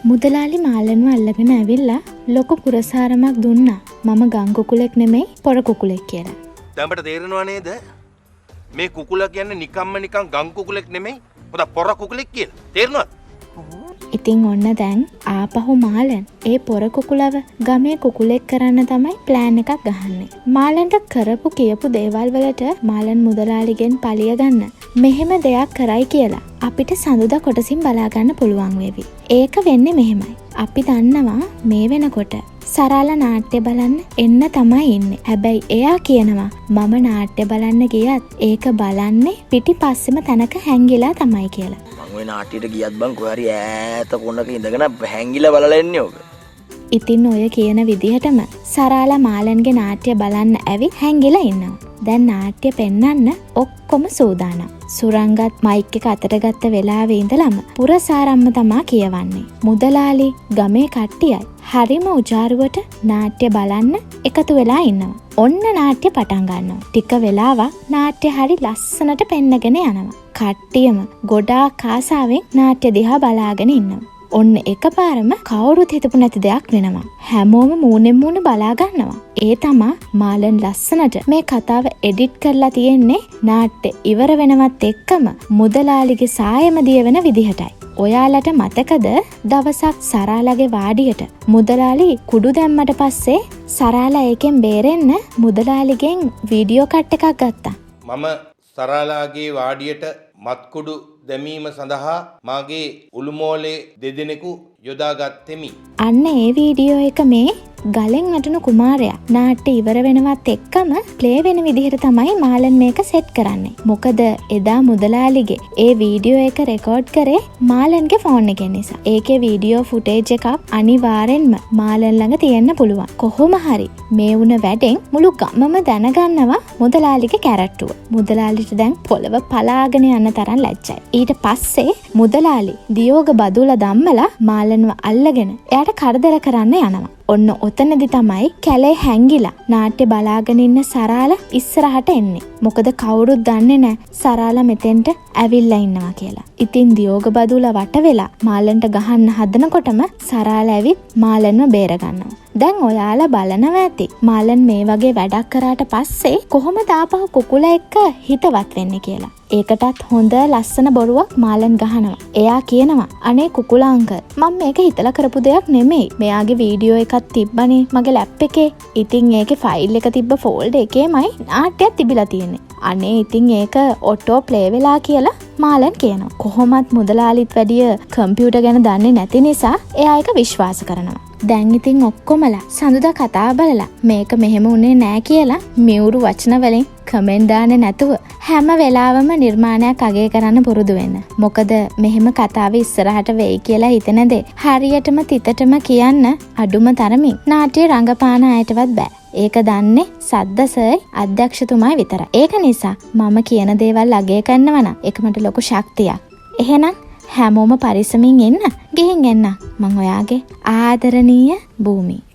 මුදලාලි මාලන්ව අල්ලගෙන ඇවිල්ලා ලොකු පුරසාරමක් දුන්නා. මම ගම් කුකුලෙක් නෙමෙයි පොර කුකුලෙක් කියලා. දැන් අපිට තේරෙනව නේද? මේ කුකුලා කියන්නේ නිකම්ම නිකන් ගම් කුකුලෙක් නෙමෙයි. පොත පොර කුකුලෙක් කියලා. තේරෙනවද? ඉතින් ඔන්න දැන් ආපහු මාලන් ඒ පොර කුකුලව ගමේ කුකුලෙක් කරන්න තමයි ප්ලෑන් එකක් ගහන්නේ. මාලන්ට කරපු කියපු දේවල් වලට මාලන් මුදලාලිගෙන් පලිය ගන්න මෙහෙම දෙයක් කරයි කියලා අපිට සඳුදා කොටසින් බලා ගන්න පුළුවන් වේවි. ඒක වෙන්නේ මෙහෙමයි. අපි දන්නවා මේ වෙනකොට සරාලා නාට්‍ය බලන්න එන්න තමයි ඉන්නේ. හැබැයි එයා කියනවා මම නාට්‍ය බලන්න ගියත් ඒක බලන්නේ පිටිපස්සෙම තැනක හැංගිලා තමයි කියලා. ඔය නාට්‍යයට ගියත් බං කොහේ හරි ඈත කොනක ඉඳගෙන හැංගිලා බලලා එන්නේ ඔක. ඉතින් ඔය කියන විදිහටම සරාලා මාලන්ගේ නාට්‍ය බලන්න ඇවිත් හැංගිලා ඉන්නවා. දැන් නාට්‍ය පෙන්වන්න ඔක්කොම සූදානම්. සුරංගත් මයික් එක අතට ගත්ත වෙලාවේ ඉඳලම පුරසාරම්ම තමා කියවන්නේ. මුදලාලි ගමේ කට්ටියයි හරිම උජාරුවට නාට්‍ය බලන්න එකතු වෙලා ඉන්නවා. ඔන්න නාට්‍ය පටන් ගන්නවා. ටික වෙලාවක් නාට්‍ය හරි ලස්සනට පෙන්නගෙන යනවා. කට්ටියම ගොඩාක් ආසාවෙන් නාට්‍ය දිහා බලාගෙන ඉන්නවා. ඔන්න එකපාරම කවුරුත් හිතපු නැති දෙයක් වෙනවා. හැමෝම මූණෙන් මූණ බලා ගන්නවා. ඒ තමා මාලන් ලස්සනට මේ කතාව එඩිට් කරලා තියෙන්නේ නාට්‍ය ඉවර වෙනවත් එක්කම මුදලාලිගේ සායම දිය වෙන විදිහටයි. ඔයාලට මතකද දවසක් සරාලාගේ වාඩියට මුදලාලි කුඩු දැම්මට පස්සේ සරාලා ඒකෙන් බේරෙන්න මුදලාලිගෙන් වීඩියෝ කට් එකක් ගත්තා. මම සරාලාගේ වාඩියට මත්කුඩු දැමීම සඳහා මාගේ උළුමෝලේ දෙදෙනෙකු යොදාගත්තෙමි. අන්න ඒ වීඩියෝ එක මේ ගලෙන් වැටුණු කුමාරයා නාට්‍ය ඉවර වෙනවත් එක්කම ප්ලේ වෙන විදිහට තමයි මාලන් මේක සෙට් කරන්නේ. මොකද එදා මුදලාලිගේ ඒ වීඩියෝ එක රෙකෝඩ් කරේ මාලන්ගේ ෆෝන් එකෙන් නිසා. ඒකේ වීඩියෝ ෆුටේජ් එකක් අනිවාර්යෙන්ම මාලන් ළඟ තියෙන්න පුළුවන්. කොහොම හරි මේ වුණ වැඩෙන් මුළු ගමම දැනගන්නවා මුදලාලිගේ කැරක්ටුව. මුදලාලිට දැන් පොළව පලාගෙන යන තරම් ලැජ්ජයි. ඊට පස්සේ මුදලාලි දියෝග බදුලා ධම්මලා මාලන්ව අල්ලගෙන එයාට කරදර කරන්න යනවා. ඔන්න ඔතනදි තමයි කැලේ හැංගිලා නාට්‍ය බලාගෙන ඉන්න සරාලා ඉස්සරහට එන්නේ. මොකද කවුරුත් දන්නේ නැහැ සරාලා මෙතෙන්ට ඇවිල්ලා ඉන්නවා කියලා. ඉතින් දියෝග බදුලා වට වෙලා මාලන්ට ගහන්න හදනකොටම සරාලා ඇවිත් මාලන්ව බේර ගන්නවා. දැන් ඔයාලා බලනවා ඇති මාලන් මේ වගේ වැඩක් කරාට පස්සේ කොහොමද ආපහු කුකුලා එක්ක හිතවත් වෙන්නේ කියලා. ඒකටත් හොඳ ලස්සන බොරුවක් මාලන් ගහනවා. එයා කියනවා අනේ කුකුලා අංකල් මම මේක හිතලා කරපු දෙයක් නෙමෙයි. මෙයාගේ වීඩියෝ එකක් තිබ්බනේ මගේ ලැප් එකේ. ඉතින් ඒකේ ෆයිල් එක තිබ්බ ෆෝල්ඩර් එකේමයි නාට්‍යයක් තිබිලා තියෙන්නේ. අනේ ඉතින් ඒක ඔටෝ ප්ලේ වෙලා කියලා මාලන් කියනවා. කොහොමත් මුදලාලිත් වැඩිය කම්පියුටර් ගැන දන්නේ නැති නිසා එයා ඒක විශ්වාස කරනවා. දැන් ඉතින් ඔක්කොමලා සඳුදා කතා බලලා මේක මෙහෙම උනේ නෑ කියලා මියුරු වචන වලින් කමෙන්ට් දාන්නේ නැතුව හැම වෙලාවම නිර්මාණයක් අගය කරන්න පුරුදු වෙන්න. මොකද මෙහෙම කතාව ඉස්සරහට වෙයි කියලා හිතන දේ හරියටම තිතටම කියන්න අඩුම තරමින් නාට්‍ය රංගපාන අයටවත් බෑ. ඒක දන්නේ සද්දසයි අධ්‍යක්ෂතුමායි විතරයි. ඒක නිසා මම කියන දේවල් අගය කරනවා නම් ඒක මට ලොකු ශක්තියක්. එහෙනම් හැමෝම පරිස්සමින් එන්න. ගිහින් එන්න. මං ඔයාගේ ආදරණීය භූමි.